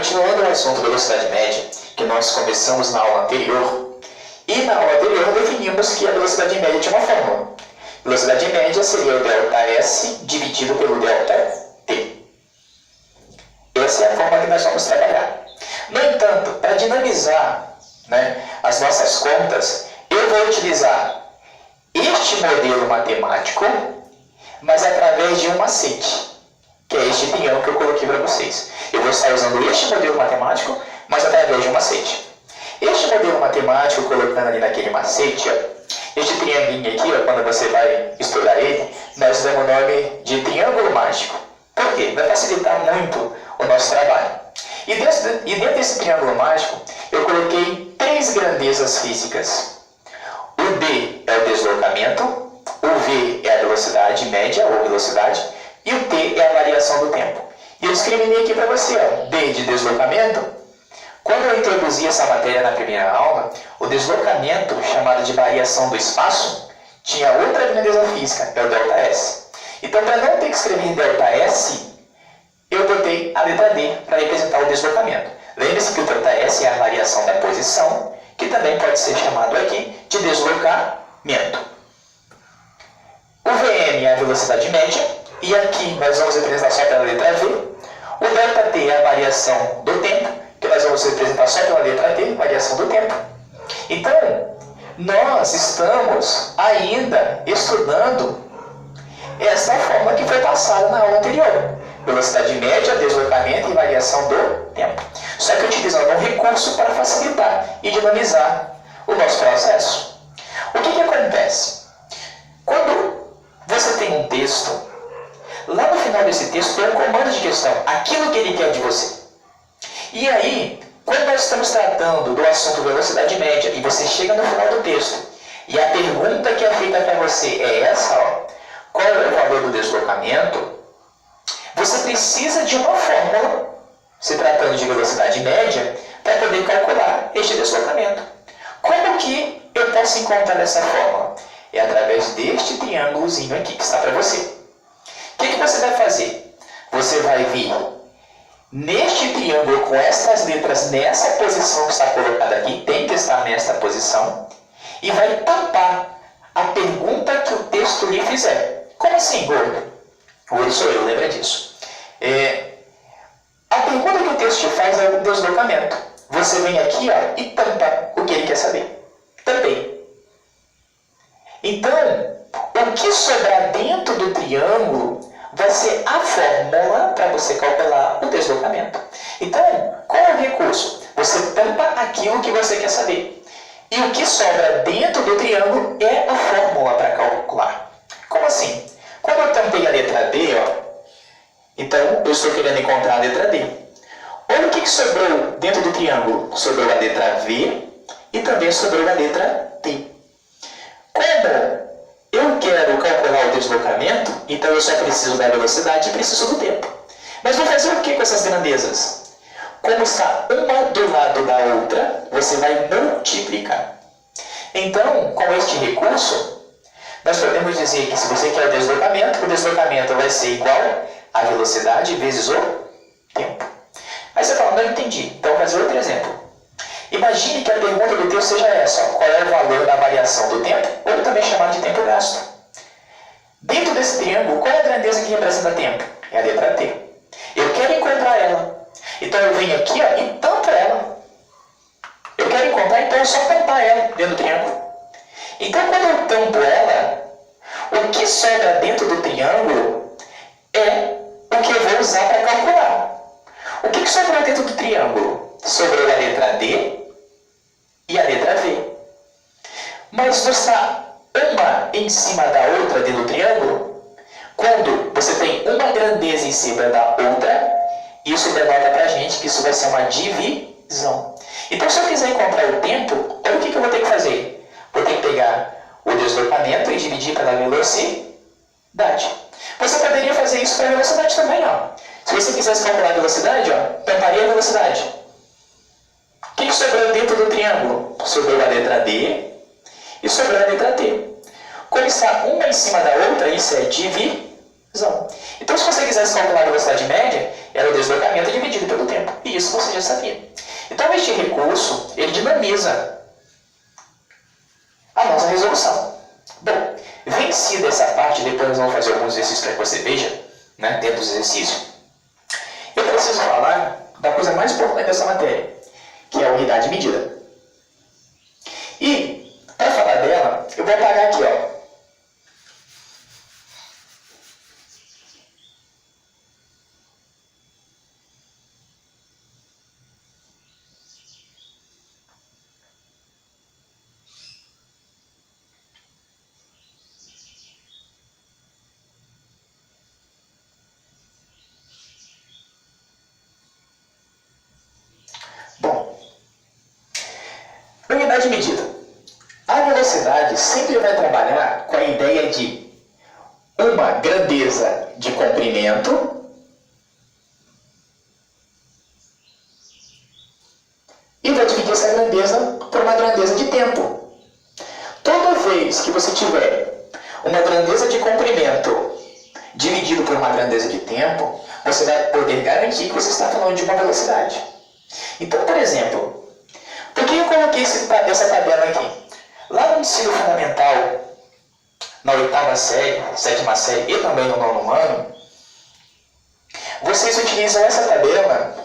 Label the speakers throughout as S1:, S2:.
S1: continuando o assunto velocidade média, que nós começamos na aula anterior, e na aula anterior definimos que a velocidade média tinha uma fórmula. Velocidade média seria o ΔS dividido pelo ΔT. Essa é a forma que nós vamos trabalhar. No entanto, para dinamizar, as nossas contas, eu vou utilizar este modelo matemático, mas através de um macete, que é este triângulo que eu coloquei para vocês. Eu vou estar usando este modelo matemático, mas através de um macete. Este modelo matemático, colocando ali naquele macete, este triangulinho aqui, quando você vai estudar ele, nós damos o nome de triângulo mágico. Por quê? Vai facilitar muito o nosso trabalho. E dentro desse triângulo mágico, eu coloquei 3 grandezas físicas. O D é o deslocamento, o V é a velocidade média ou velocidade, e o T é a variação do tempo. E eu discriminei aqui para você, D de deslocamento. Quando eu introduzi essa matéria na primeira aula, o deslocamento, chamado de variação do espaço, tinha outra grandeza física, é o ΔS. Então, para não ter que escrever ΔS, eu botei a letra D para representar o deslocamento. Lembre-se que o ΔS é a variação da posição, que também pode ser chamado aqui de deslocamento. O VM é a velocidade média, e aqui nós vamos representar só pela letra V. O ΔT é a variação do tempo, que nós vamos representar só pela letra T, variação do tempo. Então, nós estamos ainda estudando essa forma que foi passada na aula anterior. Velocidade média, deslocamento e variação do tempo. Só que utilizando um recurso para facilitar e dinamizar o nosso processo. O que acontece? Quando você tem um texto, lá no final desse texto tem um comando de questão, aquilo que ele quer de você. E aí, quando nós estamos tratando do assunto velocidade média e você chega no final do texto e a pergunta que é feita para você é essa, qual é o valor do deslocamento? Você precisa de uma fórmula, se tratando de velocidade média, para poder calcular este deslocamento. Como que eu posso encontrar essa fórmula? É através deste triângulozinho aqui que está para você. O que você vai fazer? Você vai vir neste triângulo com estas letras nessa posição que está colocada aqui, tem que estar nesta posição, e vai tampar a pergunta que o texto lhe fizer. Como assim, gordo? Gordo sou eu, lembra disso. A pergunta que o texto te faz é o deslocamento. Você vem aqui e tampa o que ele quer saber. Tampei. Então, o que sobrar dentro do triângulo vai ser a fórmula para você calcular o deslocamento. Então, qual é o recurso? Você tampa aquilo que você quer saber. E o que sobra dentro do triângulo é a fórmula para calcular. Como assim? Quando eu tampei a letra D, então eu estou querendo encontrar a letra D. Olha o que sobrou dentro do triângulo. Sobrou a letra V e também sobrou a letra T. Como eu quero calcular o deslocamento, então eu só preciso da velocidade e preciso do tempo. Mas vou fazer o que com essas grandezas? Como está uma do lado da outra, você vai multiplicar. Então, com este recurso, nós podemos dizer que se você quer o deslocamento vai ser igual a velocidade vezes o tempo. Aí você fala, não entendi. Então, vou fazer outro exemplo. Imagine que a pergunta do texto seja essa, qual é o valor da variação do tempo, ou também chamado de tempo gasto. Dentro desse triângulo, qual é a grandeza que representa tempo? É a letra T. Eu quero encontrar ela. Então eu venho aqui e tampo ela. Eu quero encontrar, então é só tampar ela dentro do triângulo. Então quando eu tampo ela, o que sobra dentro do triângulo é o que eu vou usar para calcular. O que sobrou dentro do triângulo? Sobrou a letra D e a letra V. Mas não está uma em cima da outra dentro do triângulo? Quando você tem uma grandeza em cima da outra, isso denota para a gente que isso vai ser uma divisão. Então, se eu quiser encontrar o tempo, olha o que eu vou ter que fazer. Vou ter que pegar o deslocamento e dividir pela velocidade. Você poderia fazer isso para a velocidade também. Se você quisesse calcular a velocidade, tamparia a velocidade. O que sobrou dentro do triângulo? Sobrou a letra D e sobrou a letra T. Como está uma em cima da outra, isso é divisão. Então, se você quisesse calcular a velocidade média, era o deslocamento dividido pelo tempo. E isso você já sabia. Então, este recurso, ele dinamiza a nossa resolução. Bom, vencida essa parte, depois nós vamos fazer alguns exercícios para que você veja, né, dentro dos exercícios. Eu preciso falar da coisa mais importante dessa matéria, que é a unidade de medida. E, para falar dela, eu vou apagar aqui, ó. Unidade de medida. A velocidade sempre vai trabalhar com a ideia de uma grandeza de comprimento e vai dividir essa grandeza por uma grandeza de tempo. Toda vez que você tiver uma grandeza de comprimento dividido por uma grandeza de tempo, você vai poder garantir que você está falando de uma velocidade. Então, por exemplo, por que eu coloquei essa tabela aqui? Lá no ensino fundamental, na 8ª série, 7ª série e também no 9º ano, vocês utilizam essa tabela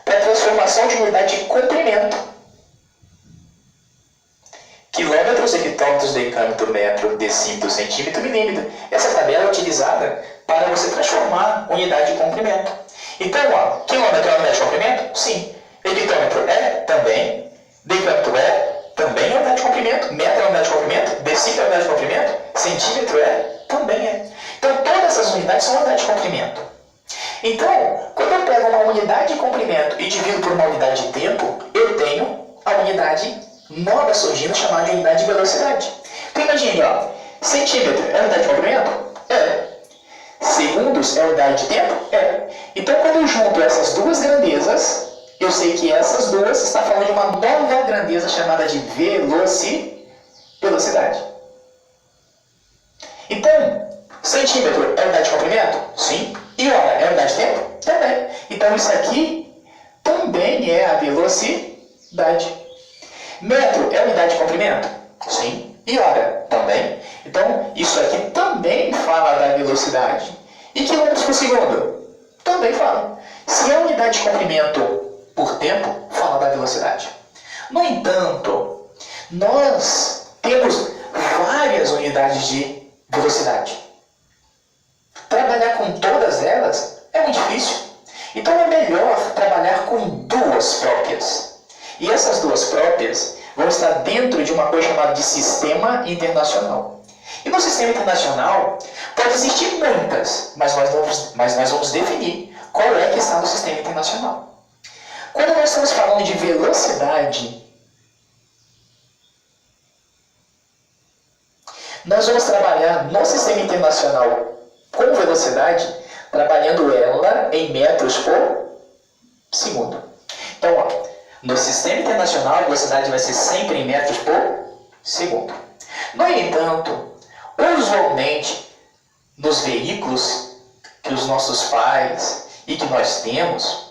S1: para transformação de unidade de comprimento. Quilômetros, hectómetros, decâmetro, metro, decímetro, centímetro, milímetro. Essa tabela é utilizada para você transformar unidade de comprimento. Então, ó, quilômetro é unidade de comprimento? Sim. Hectômetro é? Também. Decâmetro é? Também é unidade de comprimento. Metro é unidade de comprimento. Decímetro é unidade de comprimento. Centímetro é? Também é. Então, todas essas unidades são unidade de comprimento. Então, quando eu pego uma unidade de comprimento e divido por uma unidade de tempo, eu tenho a unidade nova surgindo chamada de unidade de velocidade. Então, imagine, ó, centímetro é unidade de comprimento? É. Segundos é unidade de tempo? É. Então, quando eu junto essas duas grandezas, eu sei que essas duas estão falando de uma nova grandeza chamada de velocidade. Então, centímetro é unidade de comprimento? Sim. E hora é unidade de tempo? Também. Então, isso aqui também é a velocidade. Metro é unidade de comprimento? Sim. E hora? Também. Então, isso aqui também fala da velocidade. E quilômetros por segundo? Também fala. Se é unidade de comprimento por tempo, fala da velocidade. No entanto, nós temos várias unidades de velocidade. Trabalhar com todas elas é muito difícil. Então é melhor trabalhar com duas próprias. E essas duas próprias vão estar dentro de uma coisa chamada de sistema internacional. E no sistema internacional pode existir muitas, mas nós vamos definir qual é que está no sistema internacional. Quando nós estamos falando de velocidade, nós vamos trabalhar no sistema internacional com velocidade, trabalhando ela em metros por segundo. Então, ó, no sistema internacional, a velocidade vai ser sempre em metros por segundo. No entanto, usualmente, nos veículos que os nossos pais e que nós temos,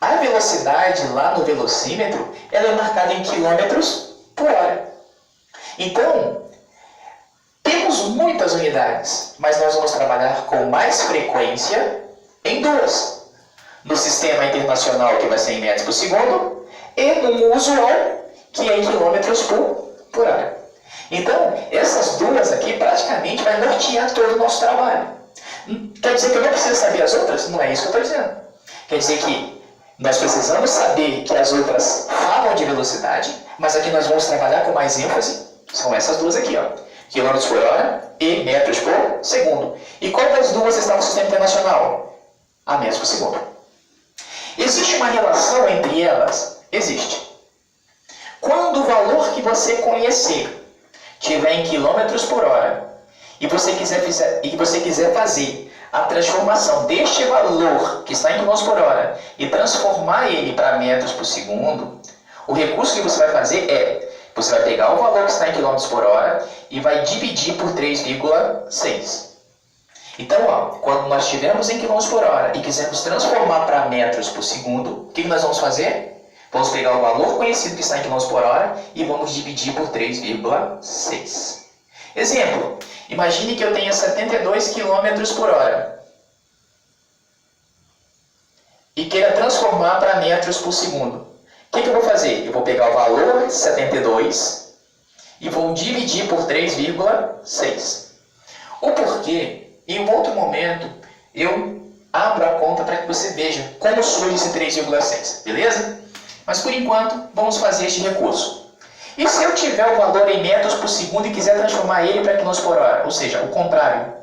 S1: a velocidade lá no velocímetro ela é marcada em quilômetros por hora. Então, temos muitas unidades, mas nós vamos trabalhar com mais frequência em duas. No sistema internacional, que vai ser em metros por segundo, e no usual, que é em quilômetros por hora. Então, essas duas aqui praticamente vai nortear todo o nosso trabalho. Quer dizer que eu não preciso saber as outras? Não é isso que eu estou dizendo. Quer dizer que nós precisamos saber que as outras falam de velocidade, mas aqui nós vamos trabalhar com mais ênfase. São essas duas aqui, ó. Quilômetros por hora e metros por segundo. E qual das duas está no sistema internacional? A metros por segundo. Existe uma relação entre elas? Existe. Quando o valor que você conhecer estiver em quilômetros por hora e você quiser fazer a transformação deste valor que está em quilômetros por hora e transformar ele para metros por segundo, o recurso que você vai fazer é, você vai pegar o valor que está em quilômetros por hora e vai dividir por 3,6. Então, ó, quando nós estivermos em km por hora e quisermos transformar para metros por segundo, o que nós vamos fazer? Vamos pegar o valor conhecido que está em km por hora e vamos dividir por 3,6. Exemplo, imagine que eu tenha 72 km por hora e queira transformar para metros por segundo. O que eu vou fazer? Eu vou pegar o valor 72 e vou dividir por 3,6. O porquê, em um outro momento, eu abro a conta para que você veja como surge esse 3,6, beleza? Mas por enquanto, vamos fazer este recurso. E se eu tiver o valor em metros por segundo e quiser transformar ele para km por hora, ou seja, o contrário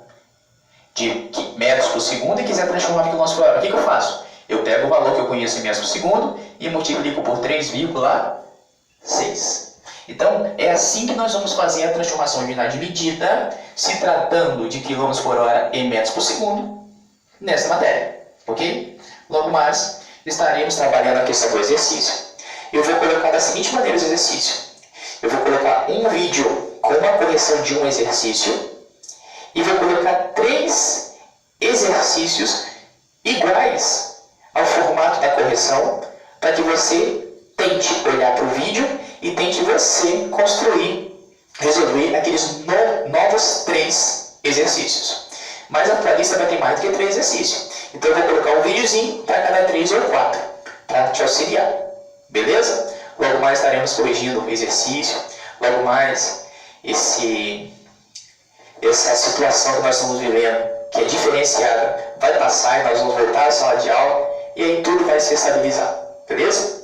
S1: de metros por segundo e quiser transformar para km por hora, o que eu faço? Eu pego o valor que eu conheço em metros por segundo e multiplico por 3,6. Então, é assim que nós vamos fazer a transformação de unidade de medida, se tratando de km por hora em metros por segundo, nessa matéria, ok? Logo mais, estaremos trabalhando a questão do exercício. Eu vou colocar da seguinte maneira o exercício. Eu vou colocar um vídeo com a correção de um exercício e vou colocar 3 exercícios iguais ao formato da correção para que você tente olhar para o vídeo e tente você resolver aqueles novos 3 exercícios. Mas a tua lista vai ter mais do que 3 exercícios. Então eu vou colocar um videozinho para cada 3 ou 4, para te auxiliar. Beleza? Logo mais estaremos corrigindo o exercício. Logo mais essa situação que nós estamos vivendo, que é diferenciada, vai passar e nós vamos voltar à sala de aula e aí tudo vai se estabilizar. Beleza?